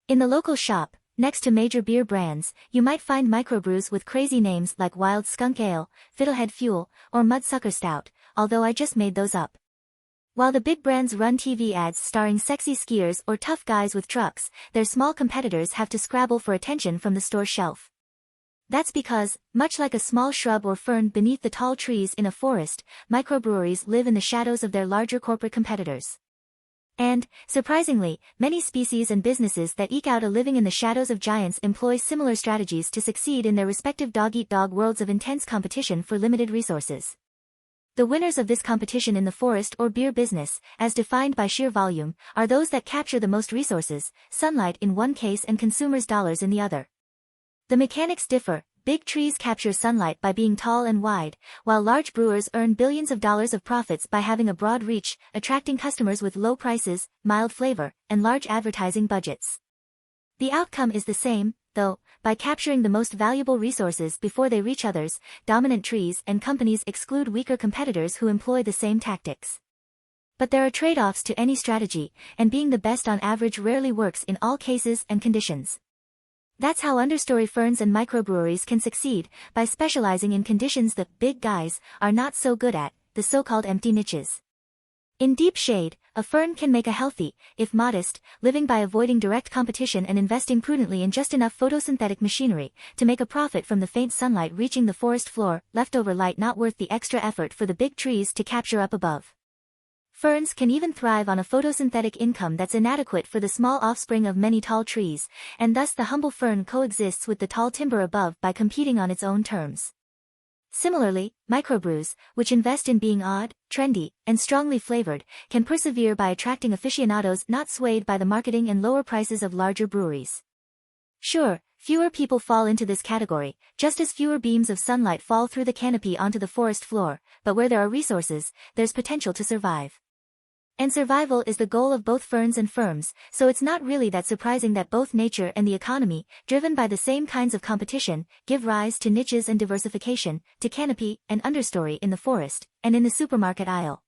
In the local shop, next to major beer brands, you might find microbrews with crazy names like Wild Skunk Ale, Fiddlehead Fuel, or Mudsucker Stout, although I just made those up. While the big brands run TV ads starring sexy skiers or tough guys with trucks, their small competitors have to scrabble for attention from the store shelf. That's because, much like a small shrub or fern beneath the tall trees in a forest, microbreweries live in the shadows of their larger corporate competitors. And, surprisingly, many species and businesses that eke out a living in the shadows of giants employ similar strategies to succeed in their respective dog-eat-dog worlds of intense competition for limited resources. The winners of this competition in the forest or beer business, as defined by sheer volume, are those that capture the most resources, sunlight in one case and consumers' dollars in the other. The mechanics differ. Big trees capture sunlight by being tall and wide, while large brewers earn billions of dollars of profits by having a broad reach, attracting customers with low prices, mild flavor, and large advertising budgets. The outcome is the same, though, by capturing the most valuable resources before they reach others, dominant trees and companies exclude weaker competitors who employ the same tactics. But there are trade-offs to any strategy, and being the best on average rarely works in all cases and conditions. That's how understory ferns and microbreweries can succeed, by specializing in conditions the big guys are not so good at, the so-called empty niches. In deep shade, a fern can make a healthy, if modest, living by avoiding direct competition and investing prudently in just enough photosynthetic machinery to make a profit from the faint sunlight reaching the forest floor, leftover light not worth the extra effort for the big trees to capture up above. Ferns can even thrive on a photosynthetic income that's inadequate for the small offspring of many tall trees, and thus the humble fern coexists with the tall timber above by competing on its own terms. Similarly, microbrews, which invest in being odd, trendy, and strongly flavored, can persevere by attracting aficionados not swayed by the marketing and lower prices of larger breweries. Sure, fewer people fall into this category, just as fewer beams of sunlight fall through the canopy onto the forest floor, but where there are resources, there's potential to survive. And survival is the goal of both ferns and firms, so it's not really that surprising that both nature and the economy, driven by the same kinds of competition, give rise to niches and diversification, to canopy and understory in the forest, and in the supermarket aisle.